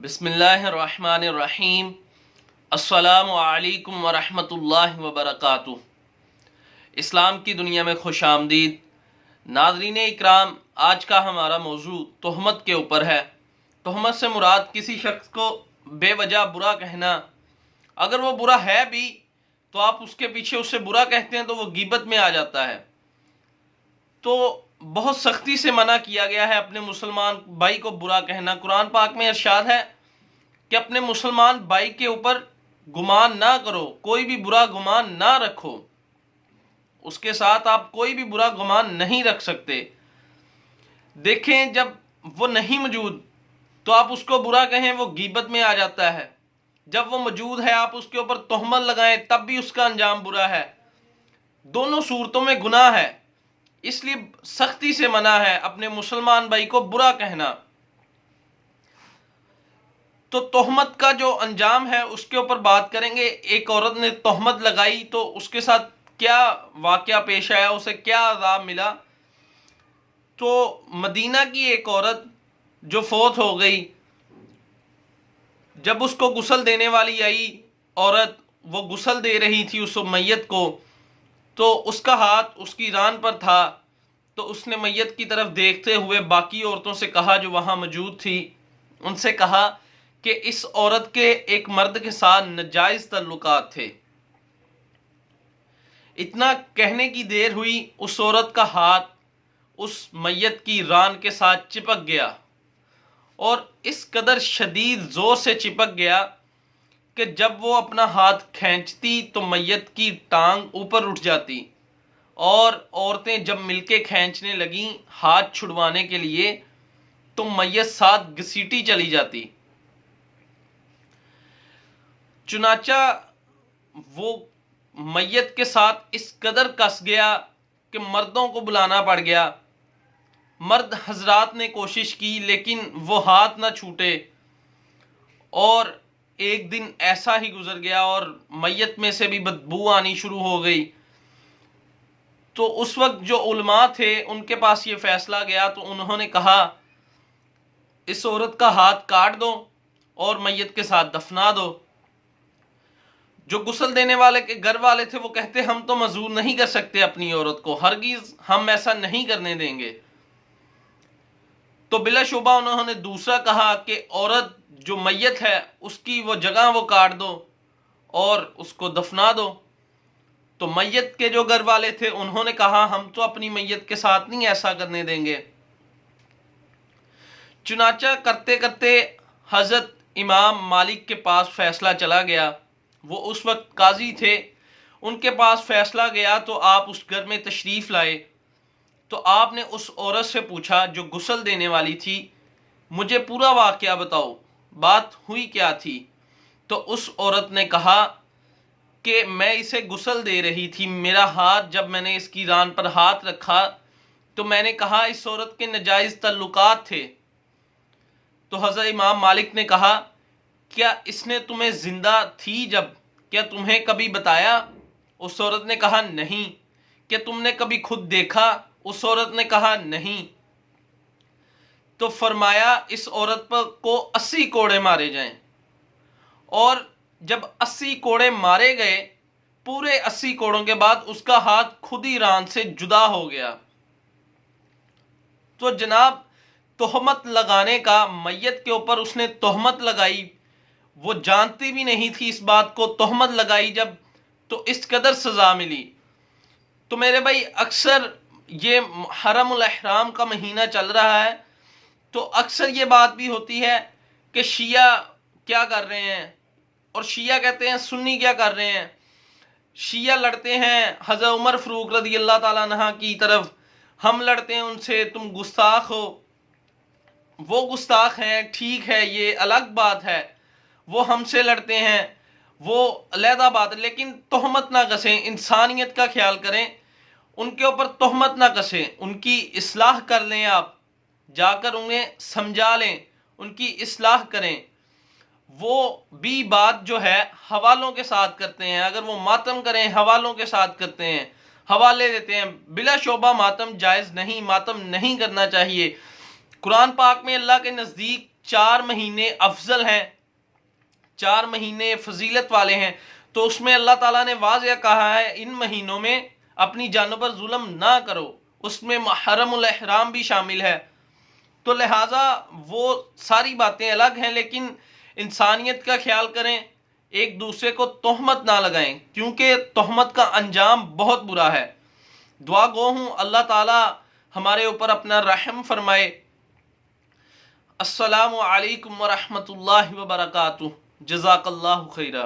بسم اللہ الرحمن الرحیم۔ السلام علیکم ورحمۃ اللہ وبرکاتہ۔ اسلام کی دنیا میں خوش آمدید۔ ناظرین اکرام، آج کا ہمارا موضوع تہمت کے اوپر ہے۔ تہمت سے مراد کسی شخص کو بے وجہ برا کہنا۔ اگر وہ برا ہے بھی تو آپ اس کے پیچھے اسے برا کہتے ہیں تو وہ غیبت میں آ جاتا ہے۔ تو بہت سختی سے منع کیا گیا ہے اپنے مسلمان بھائی کو برا کہنا۔ قرآن پاک میں ارشاد ہے کہ اپنے مسلمان بھائی کے اوپر گمان نہ کرو، کوئی بھی برا گمان نہ رکھو، اس کے ساتھ آپ کوئی بھی برا گمان نہیں رکھ سکتے۔ دیکھیں، جب وہ نہیں موجود تو آپ اس کو برا کہیں، وہ غیبت میں آ جاتا ہے۔ جب وہ موجود ہے آپ اس کے اوپر تہمت لگائیں تب بھی اس کا انجام برا ہے۔ دونوں صورتوں میں گناہ ہے، اس لیے سختی سے منع ہے اپنے مسلمان بھائی کو برا کہنا۔ تو تہمت کا جو انجام ہے اس کے اوپر بات کریں گے۔ ایک عورت نے تہمت لگائی تو اس کے ساتھ کیا واقعہ پیش آیا، اسے کیا عذاب ملا۔ تو مدینہ کی ایک عورت جو فوت ہو گئی، جب اس کو غسل دینے والی آئی عورت، وہ غسل دے رہی تھی اس میت کو، تو اس کا ہاتھ اس کی ران پر تھا۔ تو اس نے میت کی طرف دیکھتے ہوئے باقی عورتوں سے کہا جو وہاں موجود تھی، ان سے کہا کہ اس عورت کے ایک مرد کے ساتھ ناجائز تعلقات تھے۔ اتنا کہنے کی دیر ہوئی، اس عورت کا ہاتھ اس میت کی ران کے ساتھ چپک گیا، اور اس قدر شدید زور سے چپک گیا کہ جب وہ اپنا ہاتھ کھینچتی تو میت کی ٹانگ اوپر اٹھ جاتی، اور عورتیں جب مل کے کھینچنے لگیں ہاتھ چھڑوانے کے لیے تو میت ساتھ گھسیٹی چلی جاتی۔ چنانچہ وہ میت کے ساتھ اس قدر کس گیا کہ مردوں کو بلانا پڑ گیا۔ مرد حضرات نے کوشش کی لیکن وہ ہاتھ نہ چھوٹے، اور ایک دن ایسا ہی گزر گیا اور میت میں سے بھی بدبو آنی شروع ہو گئی۔ تو اس وقت جو علماء تھے ان کے پاس یہ فیصلہ گیا، تو انہوں نے کہا اس عورت کا ہاتھ کاٹ دو اور میت کے ساتھ دفنا دو۔ جو غسل دینے والے کے گھر والے تھے وہ کہتے ہم تو معذور نہیں کر سکتے اپنی عورت کو، ہرگز ہم ایسا نہیں کرنے دیں گے۔ تو بلا شبہ انہوں نے دوسرا کہا کہ عورت جو میت ہے اس کی وہ جگہ وہ کاٹ دو اور اس کو دفنا دو۔ تو میت کے جو گھر والے تھے انہوں نے کہا ہم تو اپنی میت کے ساتھ نہیں ایسا کرنے دیں گے۔ چنانچہ کرتے کرتے حضرت امام مالک کے پاس فیصلہ چلا گیا، وہ اس وقت قاضی تھے، ان کے پاس فیصلہ گیا تو آپ اس گھر میں تشریف لائے۔ تو آپ نے اس عورت سے پوچھا جو غسل دینے والی تھی، مجھے پورا واقعہ بتاؤ، بات ہوئی کیا تھی؟ تو اس عورت نے کہا کہ میں اسے غسل دے رہی تھی، میرا ہاتھ جب میں نے اس کی ران پر ہاتھ رکھا تو میں نے کہا اس عورت کے ناجائز تعلقات تھے۔ تو حضرت امام مالک نے کہا کیا اس نے تمہیں زندہ تھی جب، کیا تمہیں کبھی بتایا؟ اس عورت نے کہا نہیں۔ کہ تم نے کبھی خود دیکھا؟ اس عورت نے کہا نہیں۔ تو فرمایا اس عورت پر کو 80 کوڑے مارے جائیں، اور جب 80 کوڑے مارے گئے، پورے 80 کوڑوں کے بعد اس کا ہاتھ خود ہی ران سے جدا ہو گیا۔ تو جناب، تہمت لگانے کا، میت کے اوپر اس نے تہمت لگائی، وہ جانتی بھی نہیں تھی اس بات کو، تہمت لگائی جب تو اس قدر سزا ملی۔ تو میرے بھائی، اکثر یہ حرم الاحرام کا مہینہ چل رہا ہے تو اکثر یہ بات بھی ہوتی ہے کہ شیعہ کیا کر رہے ہیں، اور شیعہ کہتے ہیں سنی کیا کر رہے ہیں۔ شیعہ لڑتے ہیں حضرت عمر فاروق رضی اللہ تعالیٰ عنہ کی طرف، ہم لڑتے ہیں ان سے، تم گستاخ ہو۔ وہ گستاخ ہیں، ٹھیک ہے، یہ الگ بات ہے، وہ ہم سے لڑتے ہیں، وہ علیحدہ بات ہے، لیکن تہمت نہ کسیں، انسانیت کا خیال کریں، ان کے اوپر تہمت نہ کسیں، ان کی اصلاح کر لیں، آپ جا کر انہیں سمجھا لیں، ان کی اصلاح کریں۔ وہ بھی بات جو ہے حوالوں کے ساتھ کرتے ہیں، اگر وہ ماتم کریں حوالوں کے ساتھ کرتے ہیں، حوالے دیتے ہیں، بلا شبہ ماتم جائز نہیں، ماتم نہیں کرنا چاہیے۔ قرآن پاک میں اللہ کے نزدیک 4 مہینے افضل ہیں، 4 مہینے فضیلت والے ہیں، تو اس میں اللہ تعالیٰ نے واضح کہا ہے ان مہینوں میں اپنی جانوں پر ظلم نہ کرو، اس میں محرم الاحرام بھی شامل ہے۔ تو لہٰذا وہ ساری باتیں الگ ہیں، لیکن انسانیت کا خیال کریں، ایک دوسرے کو تہمت نہ لگائیں، کیونکہ تہمت کا انجام بہت برا ہے۔ دعا گو ہوں اللہ تعالی ہمارے اوپر اپنا رحم فرمائے۔ السلام علیکم ورحمۃ اللہ وبرکاتہ۔ جزاک اللہ خیرہ۔